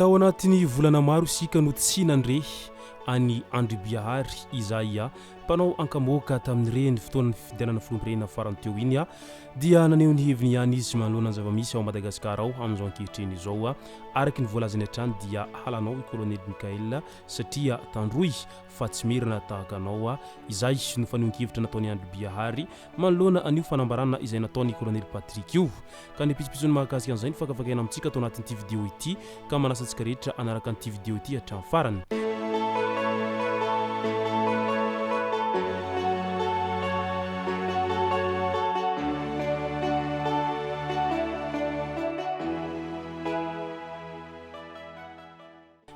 tao anatin'ny volana maro isika no tsy nandre any Andry Biahary izay mpanao ankamoaka tamin'ireny fotoana fifidianana filombirena farany teo iny dia naneho ny heviny ihany izy manoloana ny zava-misy ao Madagasikara ao amin'izao ankehitriny izao araky ny voalazany hatrany dia halanao i Kolonely Mikaela satria tandroy fa tsy merina tahaka anao izay no fanehoan-kevitra nataony Andry Biahary manoloana an'io fanambarana izay nataony Kolonely Patrick io ka ny pisopitsony mahakasika an'izay ny fakafakaina amintsika atao anatin'ity vidéo ity ka manasantsika rehetra anaraka an'ity vidéo ity hatramin'ny farany.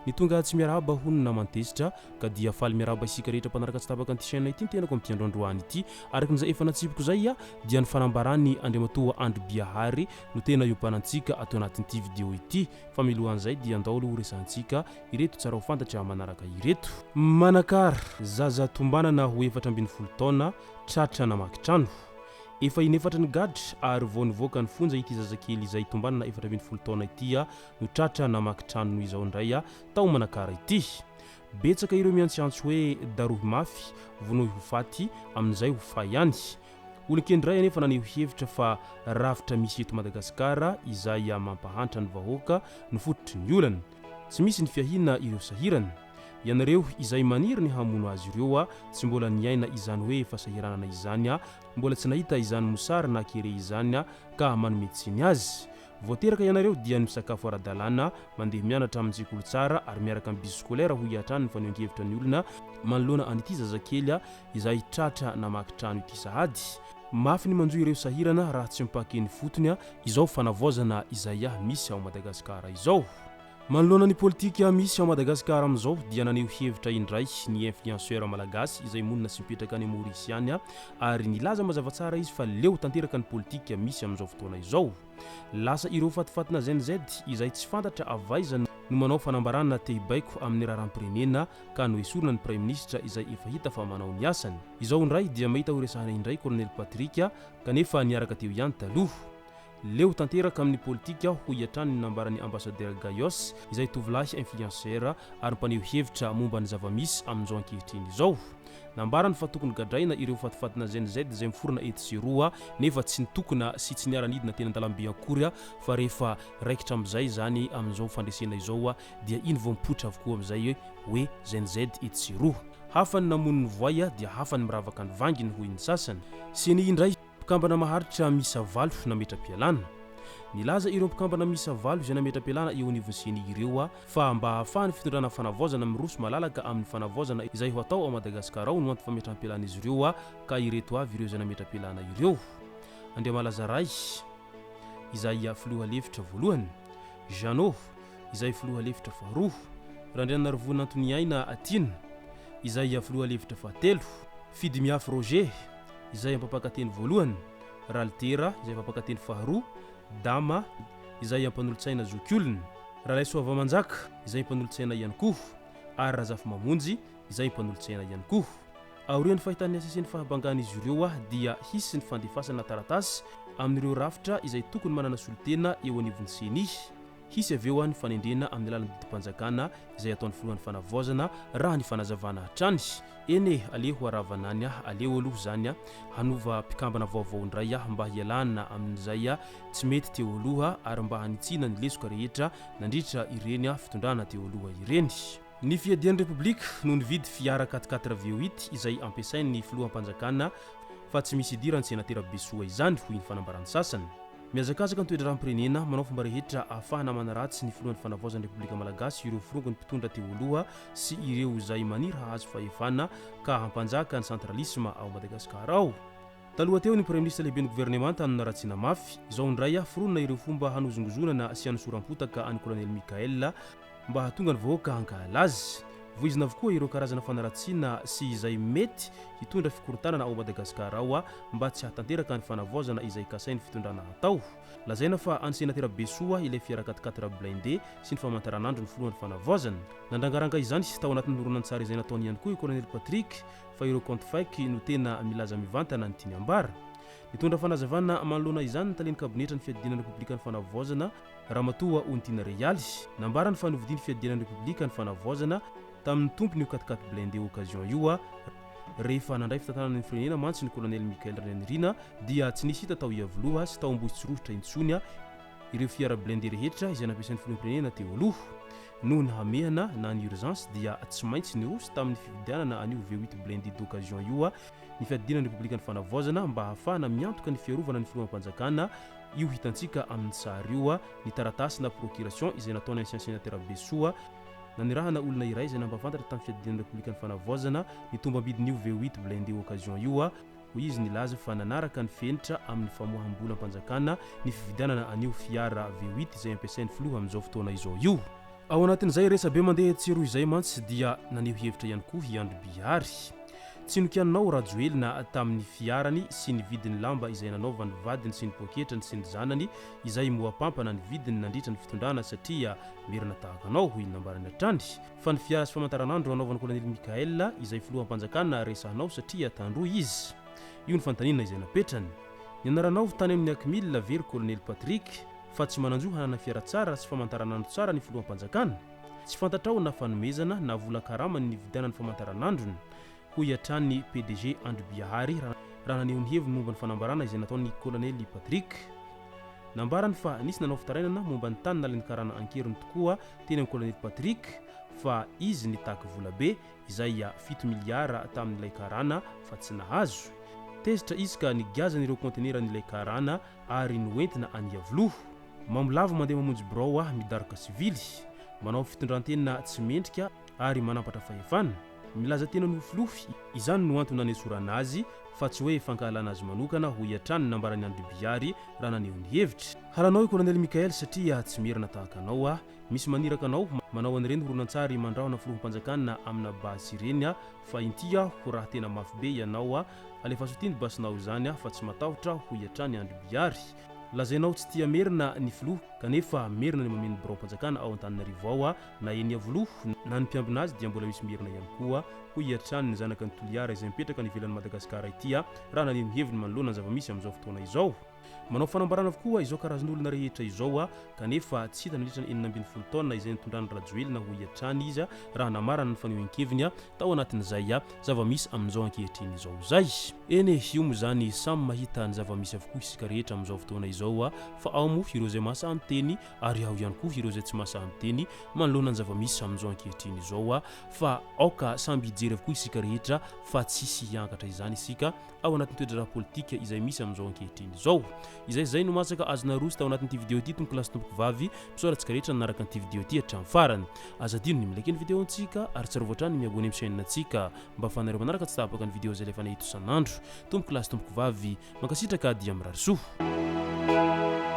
Ny tonga tsy miaraba hono na mantesitra ka dia faly miaraba isika rehetra mpanaraka tsy tapaka an'ity chaîne ity tenako amin'ity androandroany ity araky n'izay efa natsipiko zay dia ny fanambarany andriamatoa Andry Biahary no tena iompanantsika atao anatin'ity vidéo ity fa milohan'izay dia andao aloha resantsika ireto tsara ho fantatra manaraka ireto. Manakara zaza tombanana ho 4 taona tratra namaky trano efa inefatra ny gadra ary vao nivoaka ny fonja ity zazakely izay tombanana 4 taona ity no tratra namaky trano noho izao indray tao Manakara ity. Betsaka ireo miantsiantso hoe darohy mafy vonohy ho faty amin'izay ho fay ihany. Olon-kendray anefa naneho hevitra fa ravitra misy eto Madagasikara izay mampahantra ny vahoaka no fototry ny olana tsy misy ny fiahina ireo sahirana ianareo izay maniry ny hamono azy ireo tsy mbola niaina izany hoe fasahiranana izany mbola tsy nahita izany mosary na kere izany ka manome tsiny azy voateraka ianareo dia misakafo ara-dalàna mandeha mianatra amin'ny sekoly tsara ary miaraka amin'ny bus scolaire ho hiatrany ny fanehoan-kevitra ny olona manoloana an'ity zazakely izay tratra namaky trano ity sahady mafy ny manjoy ireo sahirana raha tsy mipakeny fotony izao fanavaozana izay misy ao Madagasikara izao. Manoloana ny politika misy ao Madagasikara amin'izao dia naneho hevitra indray ny influenceur malagasy izay monina sy mipetraka any Maurice any ary nilaza mazava tsara izy fa leo tanteraka ny politika misy amin'izao fotoana izao. Lasa ireo fatifatina ZNZ izay tsy fantatra avaiza no manao fanambarana te-baiko amin'ny raharam-pirenena ka no esorina ny Prime Ministre izay efa hita fa manao ny asany. Izao indray dia mahita ho resahana indray Kolonely Patrick kanefa niaraka teo ihany taloha. Leo tanteraka amin'ny politika ho hiatrany ny nambarany ambassadeur Gayos izay tovolahy influenceur ary mpaneho hevitra momba ny zava-misy amin'izao ankehitriny izao. Nambarany fa tokony gadraina ireo fatifatina ZNZ izay miforona eto sy roa nefa tsy nitokona sy tsy niara-nidina tena an-dalambe akory fa rehefa raikitra amin'izay zany amin'izao fandresena izao dia iny vao mipoitra avokoa amin'izay hoe ZNZ eto sy roa. Hafa ny namono ny voay dia hafa ny miravaka ny vanginy hoy ny sasany. Seny indray mpikambana maharitra misa 8 nametra-pialana. Nilaza ireo mpikambana misa 8 izay nametra-pialana eo anivon'ny seny ireo fa mba hahafahany fitondrana fanavaozana miroso malalaka amin'ny fanavaozana izay ho atao ao Madagasikara ao no anto fametra-pialana izy ireo ka ireto avy ireo izay nametra-pialana ireo. Andriamalazaray izay filoha lefitra voalohany, Jano izay filoha lefitra faharoa, Randrianarivona Antony Aina Atina izay filoha lefitra fahatelo, Fidimiafy Roger izay ampapakateny voalohany, Ralitera izay ampapakateny faharoa, Dama izay ampanolo-tsaina zokiolona, Ralaisoava Manjaka izay ampanolo-tsaina ihany koa ary Razafy Mamonjy izay ampanolo-tsaina ihany koa. Aorian'ny fahitan'ny aseseny fahabangana izy ireo dia hisy ny fandefasana taratasy amin'ireo rafitra izay tokony manana solotena eo anivon'ny seny. Hisy aveo ny fanendrena amin'ny alalan'ny didim-panjakana izay ataon'ny filohan'ny fanavaozana raha ny fanazavana hatrany. Eny aleho aravanany aleo aloha zany hanova mpikambana vaovao indray mba hialana amin'izay tsy mety teo aloha ary mba hanitsiana ny lesoka rehetra nandritra ireny fitondrana teo aloha ireny. Ny fiadian'ny Republika no nividy fiara 4x4 V8 izay ampiasain'ny filoham-panjakana fa tsy misy idirany senatera Besoa izany hoy ny fanambarany sasany. Miazakazaka ny toetra rahampirenena manao fomba rehetra ahafahana manaratsy ny filohan'ny fanavaozan'ny Republika Malagasy ireo firongo ny mpitondra teo aloha sy ireo izay maniry hahazo fahefana ka hampanjaka ny centralisme ao Madagasikara ao. Taloha teo ny Premier Ministre lehibe ny gouvernemanta no naratsiana mafy izao indray fironona ireo fomba hanozongozonana sy hanosoram-potaka any Kolonely Mikaela mba hahatonga ny vahoaka hankahalazy azy. Voizina avokoa ireo karazana fanaratsiana sy izay mety hitondra fikorotanana ao Madagasikara ao mba tsy hatanteraka ny fanavaozana izay kasainy fitondrana hatao. Lazaina fa any senatera Besoa ilay fiara 4x4 blindé sy ny famantaranandro ny filohan'ny fanavaozana. Nandrangaranga izany sy tao anatin'ny horonan-tsara izay nataony ihany koa i Kolonely Patrick fa ireo compte fake no tena milaza mivantana ny tiany ambara. Nitondra fanazavana manoloana izany nytaliany kabinetra ny fiadinan'ny repoblika ny fanavaozana ramatoa Ontina Realy nambara ny fanovidiany fiadinan'ny repoblika ny fanavaozana tamin'ny tompony io 4x4 blindé occasion io rehefa nandray fitantanana ny firenena mantsy ny Kolonely Mikael Ranirina dia tsy nisy hita tao iavoloha sy tao ambohitsirotra intsony ireo fiara blindé rehetra izay nampiasain'ny firenena teo aloha noho ny hamehana na ny urgence dia tsy maintsy nirosy tamin'ny fividianana anio V8 blindé d'occasion io ny fiadinan'ny repoblika ny fanavaozana mba hahafahana miantoka ny fiarovana ny filoham-panjakana io hitantsika amin'ny sary io ny taratasy na procuration izay nataony ancien sénateur Besoa nanirahana olona iray izay nampafantatra tamin'ny fiadinan'ny repoblika ny fanavaozana ny tombam-bidin'io V8 blindé occasion io ho izy nilaza fa nanaraka ny fenitra amin'ny famoaham-bola am-panjakana ny fividianana anio fiara V8 izay ampiasain'ny filoha amin'izao fotoana izao io. Ao anatin'izay resabe mandeha tsiro izay mantsy dia naneho hevitra ihany koa i Andry Biahary tsy nokianao rajoelina tamin'ny fiarany sy ny vidin'ny lamba izay nanaovany vadiny sy ny poketrany sy ny zanany izay moapampana ny vidiny nandritra ny fitondrana satria merina tahaka anao hoy nambarany atrany fa ny fiara sy famantaranandro anaovan'ny Kolonely Mikael izay filohampanjakana resahanao satria tandroy izy io ny fantanina izay napetrany ny anaranao tany amin'ny akmila very Kolonely Patrick fa tsy mananjo hanana fiara tsara sy famantaranandro tsara ny filohampanjakana tsy fantatrao na fanomezana na vola karamany ny vidianany famantaranandrony hoy atrany PDG Andry Biahary raha naneho ny heviny momba ny fanambarana izay nataony Kolonely Patrick nambarany fa nisy nanao fitarainana momba ny tany naliny karana ankeriny tokoa teny amin'ny Kolonely Patrick fa izy nitaky vola be izay 7 miliara tamin'ilay karana fa tsy nahazo tezitra izy ka nigazan'ireo konteneran'ilay karana ary noentina aniavoloha mamolavo mandeha mamonjy birao midaroka sivily manao fitondrantena tsy mendrika ary manampatra fahefana milaza tena nofilofy izany no antony nanesorana azy fa tsy hoe fankahalana azy manokana hoy atrany nambarany Andry Biahary raha naneho ny hevitra halanao i Kolonely Mikael satria tsy merina tahaka anao misy maniraka anao manao an'ireny horonantsary mandrahona filoham-panjakana amina basy ireny fa intia ho raha tena mafy be ianao alefa sotiny basinao izany fa tsy matahotra hoy atrany Andry Biahary lazainao tsy tia merina ny filoha kanefa merina ny mameno birao-panjakana ao Antananarivo ao na eny avoloha na ny mpiambina azy dia mbola misy merina ihany koa hoy atrany ny zanaka ny toliara izay mipetraka ny ivelan'ny Madagasikara ity raha naneho ny heviny manoloana ny zavamisy amin'izao fotoana izao manao fanambarana avokoa izao karazan'olona rehetra izao kanefa tsy hita nandritra ny 40 taona izay nitondrany rajoelina hoy atrany izy raha namarana ny fanehoan-keviny tao anatin'izay zavamisy amin'izao ankehitriny izao zay eny io moa zany samy mahita ny zavamisy avokoa isika rehetra amin'izao fotoana izao fa ao moa ireo izay mahasahy miteny ary ao ihany koa ireo izay tsy mahasahy miteny manoloana ny zavamisy amin'izao ankehitriny izao fa aoka samby hijery avokoa isika rehetra fa tsisy hiankatra izany isika ao anatin'ny toedrara politika izay misy amin'izao ankehitriny izao izay no masaka azona rosy tao anatin'ity vidéo ity tompokilasy tompoko vavy misoratsika rehetra nanaraka an'ity vidéo ity hatramin'ny farany azadino ny milaiky ny vidéo antsika ary tsy rovoatra ny miabone amin'ny chaîne antsika mba fanareo manaraka tsy tapaka ny vidéo izay lefa nahito sanandro tompokilasy tompoko vavy mankasitraka dia mirarisoa